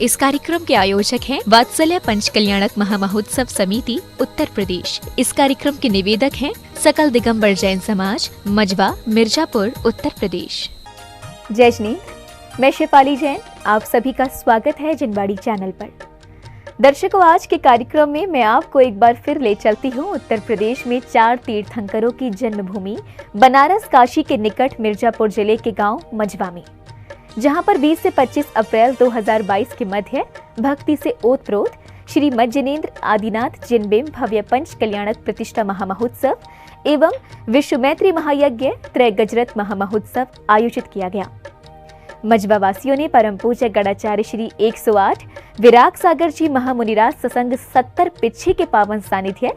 इस कार्यक्रम के आयोजक हैं वात्सल्य पंच कल्याणक महामहोत्सव समिति उत्तर प्रदेश। इस कार्यक्रम के निवेदक हैं सकल दिगंबर जैन समाज मजबा मिर्जापुर उत्तर प्रदेश। जय जिनेंद्र, मैं शेफाली जैन, आप सभी का स्वागत है जिनवाड़ी चैनल पर। दर्शकों, आज के कार्यक्रम में मैं आपको एक बार फिर ले चलती हूँ उत्तर प्रदेश में 4 तीर्थंकरों की जन्मभूमि बनारस काशी के निकट मिर्जापुर जिले के गांव मजबा में, जहां पर 20 से 25 अप्रैल 2022 के मध्य भक्ति से ओतप्रोत श्री मज्जनेन्द्र आदिनाथ जिनबिंब भव्य पंच कल्याणक प्रतिष्ठा महामहोत्सव एवं विश्व मैत्री महायज्ञ त्रय गजरत महामहोत्सव आयोजित किया गया। मजबा वासियों ने परम पूज्य गणाचार्य श्री 108 विराग सागर जी महामुनिराज सत्संग 70 पिच्छी के पावन सानिध्य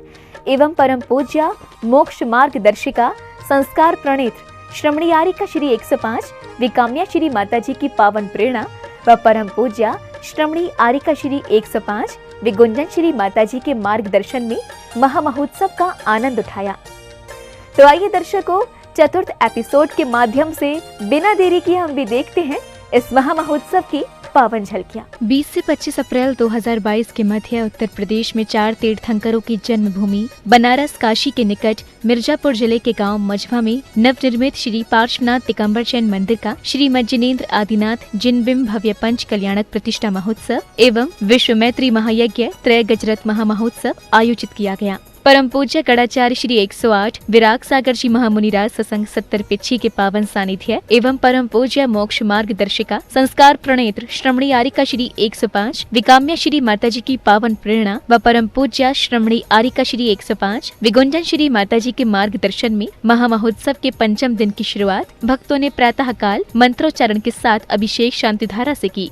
एवं परम पूज्य मोक्ष मार्गदर्शिका संस्कार प्रणीत श्रमणी आरिका श्री 105 विकाम्या श्री माताजी की पावन प्रेरणा व परम पूज्य श्रमणी आरिका श्री 105 विगुंजन श्री माताजी के मार्गदर्शन में महामहोत्सव का आनंद उठाया। तो आइए दर्शकों, चतुर्थ एपिसोड के माध्यम से बिना देरी किए हम भी देखते हैं इस महामहोत्सव की पावन झलकियां। 20 से 25 अप्रैल 2022 के मध्य उत्तर प्रदेश में 4 तीर्थंकरों की जन्मभूमि बनारस काशी के निकट मिर्जापुर जिले के गांव मजबा में नवनिर्मित श्री पार्श्वनाथ दिगंबर जैन मंदिर का श्री मज्जनेन्द्र आदिनाथ जिनबिंब भव्य पंच कल्याणक प्रतिष्ठा महोत्सव एवं विश्व मैत्री महायज्ञ त्रय गजरत महामहोत्सव आयोजित किया गया। परम पूज्य गणाचार्य श्री 108 विराग सागर जी महामुनिराज सत्संग 70 पिच्छी के पावन सानिध्य एवं परम पूज्य मोक्ष मार्गदर्शिका संस्कार प्रणेत्र श्रमणी आरिका श्री 105 विकाम्या श्री माताजी की पावन प्रेरणा व परम पूज्य श्रमणी आरिका श्री 105 विगुंजन श्री माताजी के मार्गदर्शन में महामहोत्सव के 5वें दिन की शुरुआत भक्तों ने प्रातः काल मंत्रोच्चारण के साथ अभिषेक शांति धारा से की।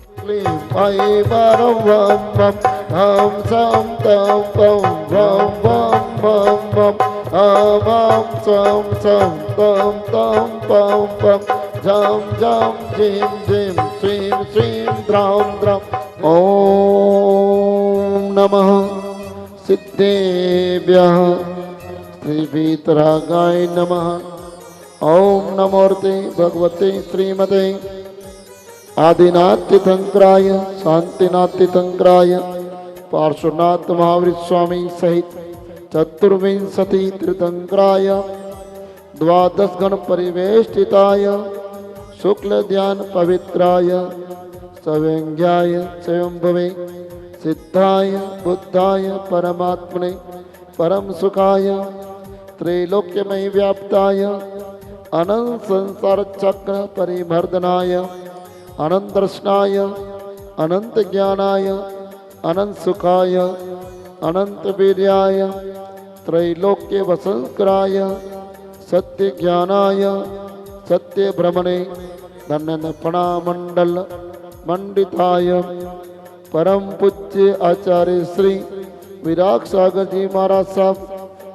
ओम नमः सिद्धेभ्यः श्रीवीतरागाय नमः। ओम नमोर्ते भगवते श्रीमते आदिनाथ तीर्थंकराय शांतिनाथ तीर्थंकराय पार्श्वनाथ महावीर स्वामी सहित चतुर्विंशति तीर्थंकराय द्वादश गण परिवेष्टिताय शुक्ल ध्यान पवित्राय सव्यंग्याय स्वयंभवे सिद्धाय बुद्धाय परमात्मने परम सुखाय त्रैलोक्यमय व्याप्ताय अनंत संसार चक्र परिमर्दनाय अनंत दर्शनाय अनंत ज्ञानाय अनंत सुखाय अनंत वीर्याय त्रैलोक्य वसंस्कराय सत्य ज्ञानाय सत्य भ्रमणे धन्यपणा मंडल मंडिताय परम पूज्य आचार्य श्री विराग सागर जी महाराज साहब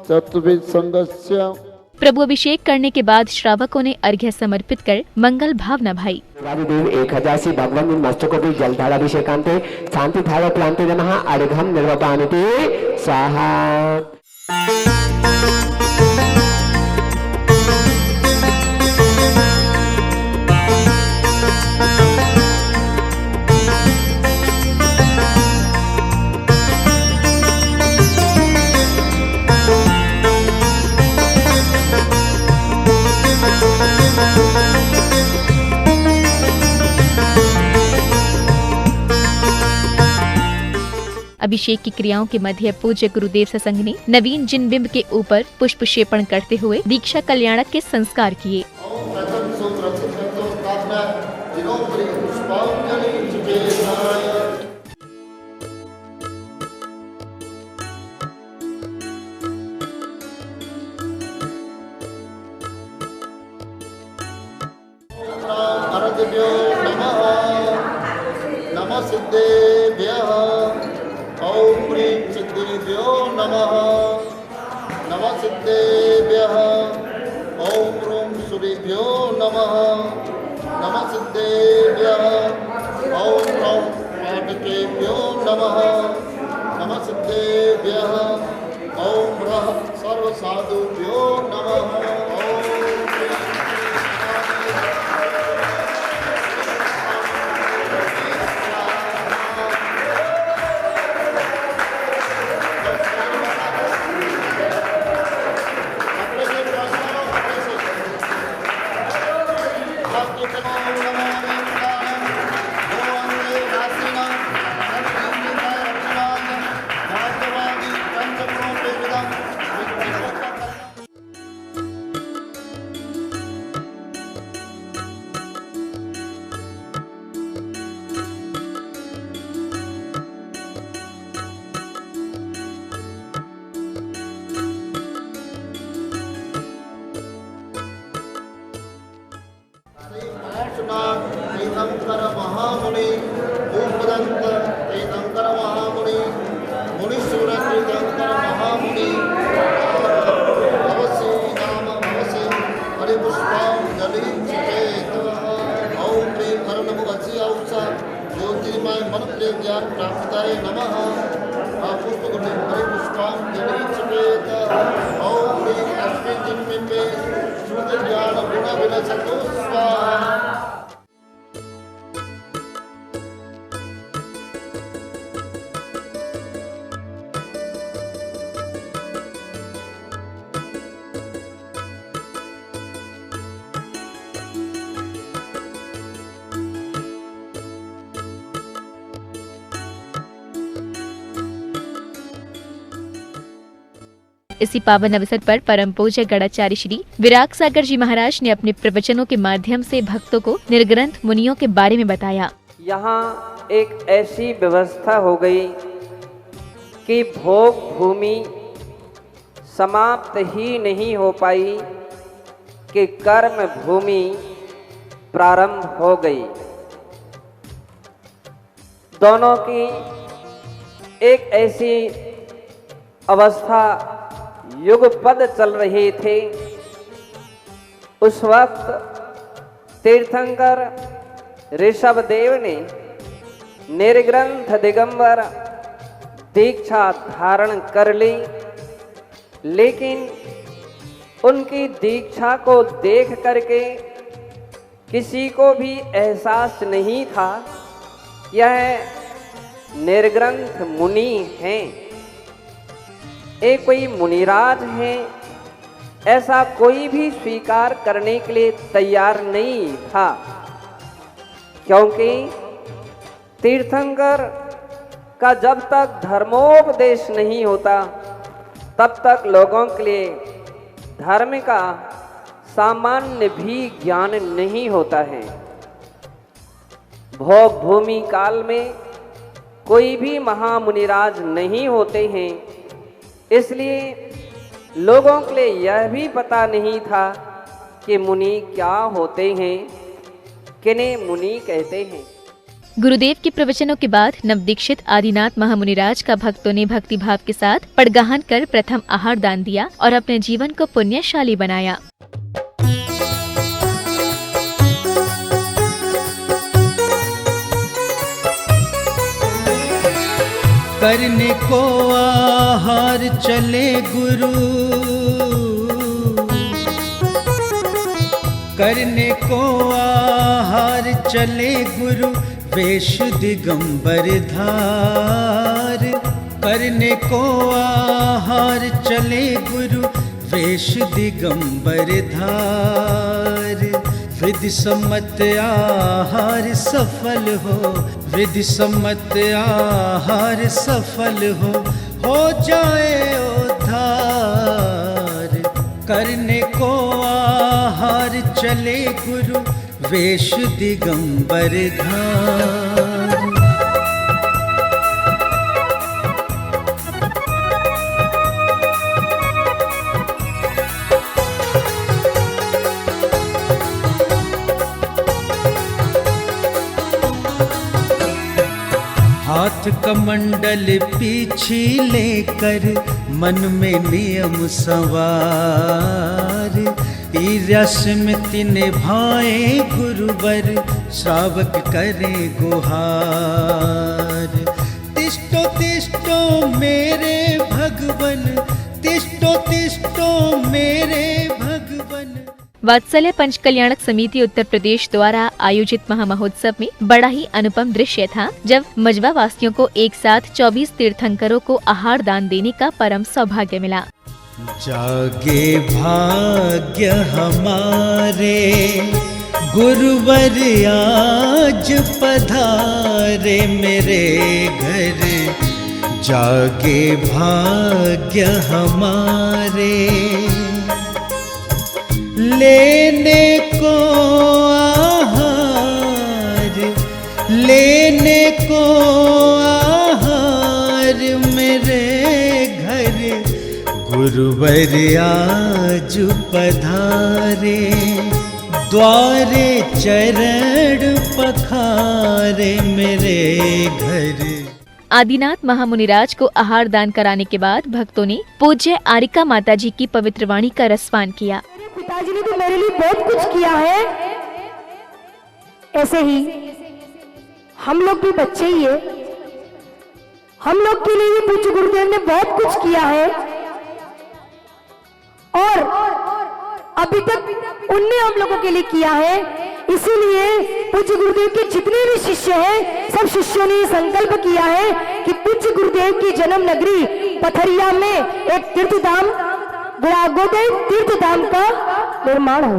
चतुर्वेद संघस्य प्रभु अभिषेक करने के बाद श्रावकों ने अर्घ्य समर्पित कर मंगल भावना भाई। देव 1000 भगवान मस्तकों भी जलधाराभिषेकांते शांति धारा क्लांति नमः अर्घ्यं निर्वपानिते स्वाहा। अभिषेक की क्रियाओं के मध्य पूज्य गुरुदेव सत्संग ने नवीन जिनबिंब के ऊपर पुष्प क्षेपण करते हुए दीक्षा कल्याणक के संस्कार किए। नमः सिद्धेभ्यः ओम ह्रीं सिद्धिभ्यो नमः। नमः सिद्धेभ्यः ओम ह्रूं सूर्यभ्यो नमः। नमः सिद्धेभ्यः ओम ह्रौं पाटकेभ्यो नमः। नमः सिद्धेभ्यः ओम ह्रः सर्वसाधुभ्यो नमः। कल्याण प्राप्ताय नमः पुष्पगुणे हरिपुष्पाञ्जलि चपेत ॐ ह्रीं अस्मिन् जिन्मिन्मे श्रुति ज्ञान गुण विलसतु स्वाहा। इसी पावन अवसर पर परम पूज्य गणाचार्य श्री विराग सागर जी महाराज ने अपने प्रवचनों के माध्यम से भक्तों को निर्ग्रंथ मुनियों के बारे में बताया। यहाँ एक ऐसी व्यवस्था हो गई कि भोग भूमि समाप्त ही नहीं हो पाई कि कर्म भूमि प्रारंभ हो गई। दोनों की एक ऐसी अवस्था युगपद चल रहे थे। उस वक्त तीर्थंकर ऋषभदेव ने निर्ग्रंथ दिगंबर दीक्षा धारण कर ली, लेकिन उनकी दीक्षा को देख करके किसी को भी एहसास नहीं था यह निर्ग्रंथ मुनि हैं, एक कोई मुनिराज है, ऐसा कोई भी स्वीकार करने के लिए तैयार नहीं था, क्योंकि तीर्थंकर का जब तक धर्मोपदेश नहीं होता तब तक लोगों के लिए धर्म का सामान्य भी ज्ञान नहीं होता है। भोग भूमि काल में कोई भी महामुनिराज नहीं होते हैं, इसलिए लोगों के लिए यह भी पता नहीं था कि मुनि क्या होते हैं, किन्हें मुनि कहते हैं। गुरुदेव के प्रवचनों के बाद नवदीक्षित आदिनाथ महामुनिराज का भक्तों ने भक्ति भाव के साथ पड़गाहन कर प्रथम आहार दान दिया और अपने जीवन को पुण्यशाली बनाया। करने को आहार चले गुरु, करने को आहार चले गुरु, वेश दिगंबर धार। करने को आहार चले गुरु, वेश दिगंबर धार। विधि सम्मत आहार सफल हो, विधि सम्मत आहार सफल हो जाए उद्धार। करने को आहार चले गुरु, वेश दिगंबर धार। हाथ कमंडल पीछे लेकर मन में नियम सवार। रस्म निभाए गुरुवर, श्रावक करे गुहार। तिष्ठो तिष्ठो मेरे भगवन, तिष्ठो तिष्ठो मेरे भगवन। वात्सल्य पंच कल्याणक समिति उत्तर प्रदेश द्वारा आयोजित महामहोत्सव में बड़ा ही अनुपम दृश्य था, जब मजवा वासियों को एक साथ 24 तीर्थंकरों को आहार दान देने का परम सौभाग्य मिला। जागे भाग्य हमारे, गुरुवर आज पधारे मेरे घर। जागे भाग्य हमारे, लेने को आहार, लेने को आहार मेरे घर। गुरुवर आज पधारे, द्वारे चरण पखारे मेरे घर। आदिनाथ महामुनिराज को आहार दान कराने के बाद भक्तों ने पूज्य आरिका माताजी की पवित्र वाणी का रसपान किया। पिताजी ने तो मेरे लिए बहुत कुछ किया है, ऐसे ही हम लोग भी बच्चे ही है, हम लोग के लिए भी पूज्य गुरुदेव ने बहुत कुछ किया है और अभी तक उनने हम लोगों के लिए किया है। इसीलिए पूज्य गुरुदेव के जितने भी शिष्य हैं, सब शिष्यों ने संकल्प किया है कि पूज्य गुरुदेव की जन्म नगरी पथरिया में एक तीर्थधाम, विरागोदय तीर्थधाम का निर्माण हो।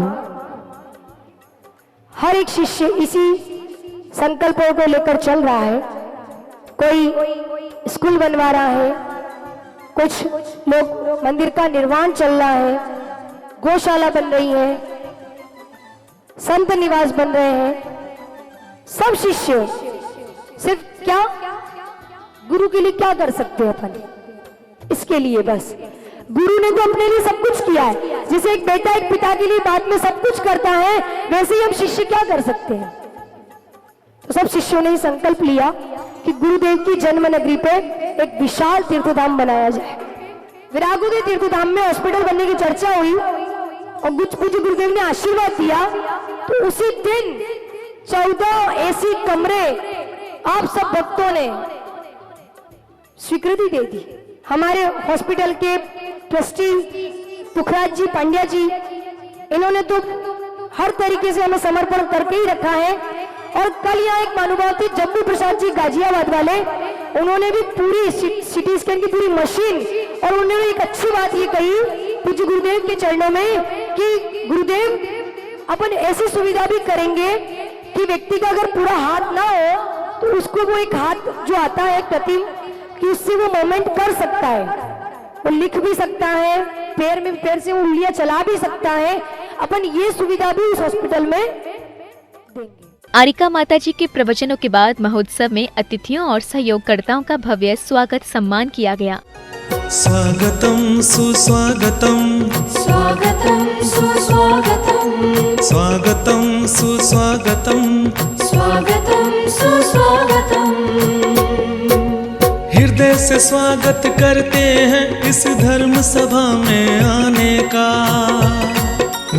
हर एक शिष्य इसी संकल्पों को लेकर चल रहा है। कोई स्कूल बनवा रहा है, कुछ लोग मंदिर का निर्माण चल रहा है, गौशाला बन रही है, संत निवास बन रहे हैं। सब शिष्य सिर्फ क्या गुरु के लिए क्या कर सकते हैं अपन, इसके लिए बस। गुरु ने तो अपने लिए सब कुछ किया है। जैसे एक बेटा एक पिता के लिए बाद में सब कुछ करता है, वैसे ही हम शिष्य क्या कर सकते हैं। तो सब शिष्यों ने संकल्प लिया कि गुरुदेव की जन्म नगरी पे एक विशाल तीर्थधाम बनाया जाए। विरागोदय तीर्थधाम में हॉस्पिटल बनने की चर्चा हुई और पूज्य गुरुदेव ने आशीर्वाद दिया, तो उसी दिन 14 एसी कमरे आप सब भक्तों ने स्वीकृति दे दी। हमारे हॉस्पिटल के ट्रस्टी पुखराज जी, पांड्या जी, इन्होंने तो हर तरीके से हमें समर्पण करके ही रखा है। और कल यहाँ एक महानुभाव थे जम्मू प्रसाद जी गाजियाबाद वाले, उन्होंने भी पूरी सिटी स्कैन की पूरी मशीन, और उन्होंने एक अच्छी बात ये कही पूज्य गुरुदेव के चरणों में कि गुरुदेव अपन ऐसी सुविधा भी करेंगे कि व्यक्ति का अगर पूरा हाथ ना हो तो उसको वो एक हाथ जो आता है कृत्रिम, कि उससे वो मूवमेंट कर सकता है, वो लिख भी सकता है, पैर से वो उंगलियां चला भी सकता है। अपन ये सुविधा भी उस हॉस्पिटल में देंगे। आरिका माता जी के प्रवचनों के बाद महोत्सव में अतिथियों और सहयोगकर्ताओं का भव्य स्वागत सम्मान किया गया। स्वागतम सुस्वागतम, स्वागतम सुस्वागतम, स्वागतम सुस्वागतम, स्वागतम सुस्वागतम। हृदय से स्वागत करते हैं इस धर्म सभा में आने का।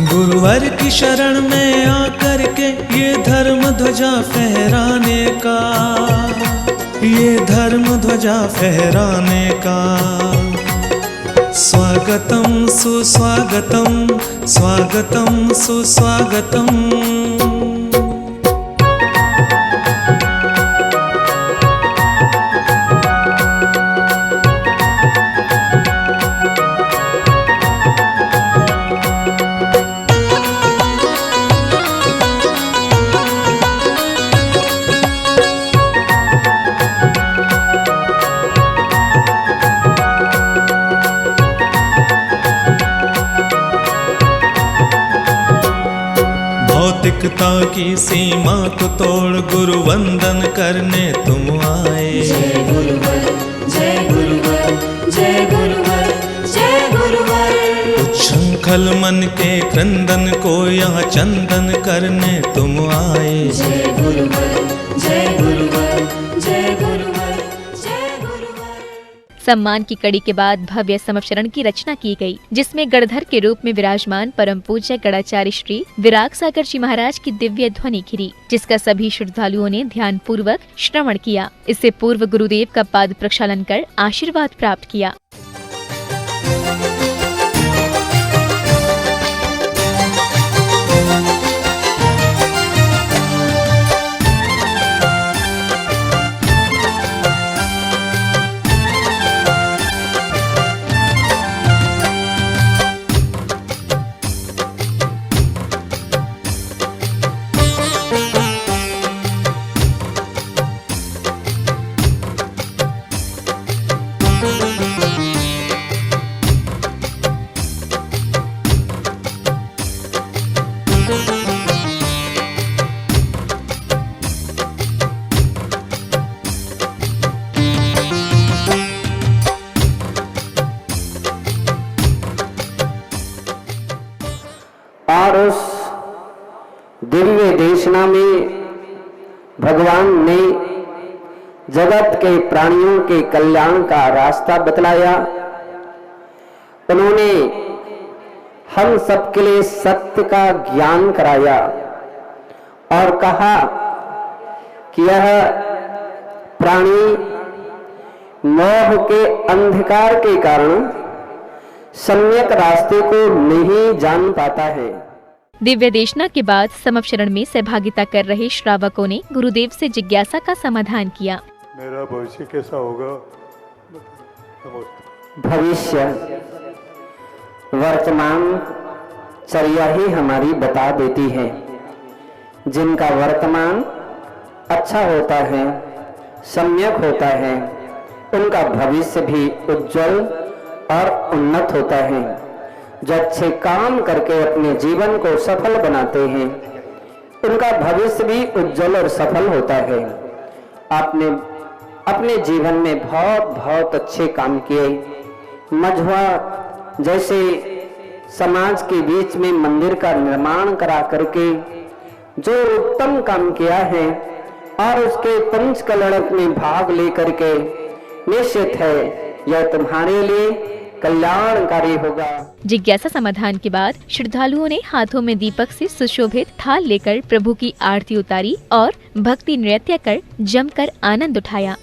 गुरुवर की शरण में आकर के ये धर्म ध्वजा फहराने का, ये धर्म ध्वजा फहराने का। स्वागतम सुस्वागतम, स्वागतम सुस्वागतम। भौतिकता की सीमा को तोड़ गुरु वंदन करने तुम आए। जय गुरुवर, जय गुरुवर, जय गुरुवर, जय गुरुवर। उच्छृंखल मन के क्रंदन को यहाँ चंदन करने तुम आए। जय गुरुवर, जय गुरुवर, जय गुरुवर, जय गुरुवर। सम्मान की कड़ी के बाद भव्य समपचरण की रचना की गई, जिसमें गणधर के रूप में विराजमान परम पूज्य गणाचार्य श्री विराग सागर जी महाराज की दिव्य ध्वनि घिरी, जिसका सभी श्रद्धालुओं ने ध्यान पूर्वक श्रवण किया। इससे पूर्व गुरुदेव का पाद प्रक्षालन कर आशीर्वाद प्राप्त किया। और उस दिव्य देशना में भगवान ने जगत के प्राणियों के कल्याण का रास्ता बतलाया। उन्होंने हम सबके लिए सत्य का ज्ञान कराया और कहा कि यह प्राणी मोह के अंधकार के कारण सम्यक रास्ते को नहीं जान पाता है। दिव्य देशना के बाद समपशरण में सहभागिता कर रहे श्रावकों ने गुरुदेव से जिज्ञासा का समाधान किया। मेरा भविष्य कैसा होगा? भविष्य वर्तमान चर्या ही हमारी बता देती है। जिनका वर्तमान अच्छा होता है, सम्यक होता है, उनका भविष्य भी उज्जवल और उन्नत होता है। जो अच्छे काम करके अपने जीवन को सफल बनाते हैं, उनका भविष्य भी उज्जवल और सफल होता है। आपने अपने जीवन में बहुत बहुत अच्छे काम किए। मझवा जैसे समाज के बीच में मंदिर का निर्माण करा करके जो उत्तम काम किया है और उसके पंच कल्याण में भाग लेकर के निश्चित है यह तुम्हारे लिए कल्याणकारी होगा। जिज्ञासा समाधान के बाद श्रद्धालुओं ने हाथों में दीपक से सुशोभित थाल लेकर प्रभु की आरती उतारी और भक्ति नृत्य कर जमकर आनंद उठाया।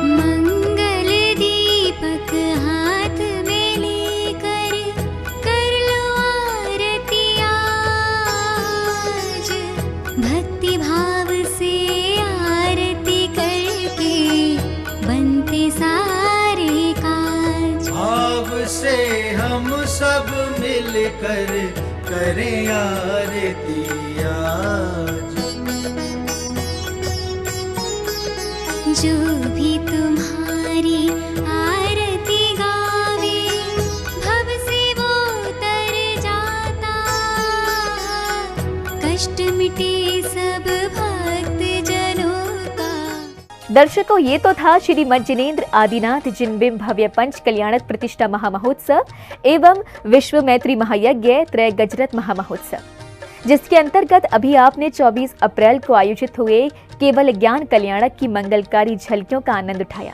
मंगल दीपक हाथ में लेकर कर लो आरती आज। भक्ति भाव से आरती करके बनते सारे काज। भाव से हम सब मिलकर करें आरती आज। जो भी तुम्हारी आरती गावे भव से वो तर जाता। कष्ट मिटे सब भक्त जनों का। दर्शकों, ये तो था श्रीमद जिनेंद्र आदिनाथ जिनबिंब भव्य पंच कल्याणक प्रतिष्ठा महामहोत्सव एवं विश्व मैत्री महायज्ञ त्रय गजरत महामहोत्सव, जिसके अंतर्गत अभी आपने 24 अप्रैल को आयोजित हुए केवल ज्ञान कल्याणक की मंगलकारी झलकियों का आनंद उठाया।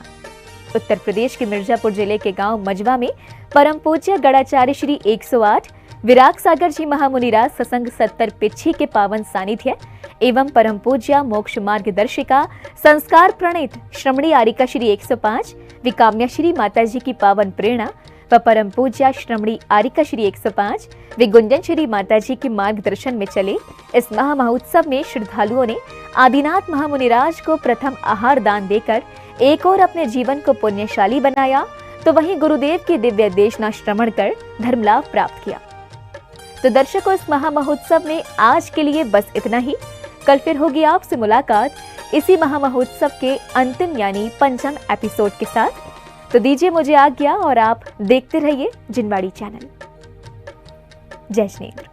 उत्तर प्रदेश के मिर्जापुर जिले के गांव मझवा में परम पूज्य गणाचार्य श्री 108 विराग सागर जी महामुनिराज सत्संग 70 पिच्छी के पावन सानिध्य एवं परम पूज्य मोक्ष मार्गदर्शिका संस्कार प्रणीत श्रमणी आरिका श्री 105 विकाम्या श्री माता जी की पावन प्रेरणा व परम पूज्य श्रमणी आरिका श्री 105 विगुंजन श्री माता जी के मार्गदर्शन में चले इस महामहोत्सव में श्रद्धालुओं ने आदिनाथ महामुनिराज को प्रथम आहार दान देकर एक और अपने जीवन को पुण्यशाली बनाया, तो वहीं गुरुदेव की दिव्य देशना श्रवण कर धर्म लाभ प्राप्त किया। तो दर्शकों, इस महामहोत्सव में आज के लिए बस इतना ही। कल फिर होगी आपसे मुलाकात इसी महामहोत्सव के अंतिम यानी पंचम एपिसोड के साथ। तो दीजिए मुझे आज्ञा और आप देखते रहिए जिनवाड़ी चैनल। जय जिनेंद्र।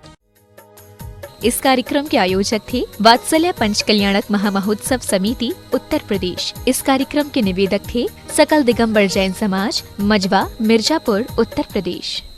इस कार्यक्रम के आयोजक थे वात्सल्य पंच कल्याणक महामहोत्सव समिति उत्तर प्रदेश। इस कार्यक्रम के निवेदक थे सकल दिगंबर जैन समाज मझवा मिर्जापुर उत्तर प्रदेश।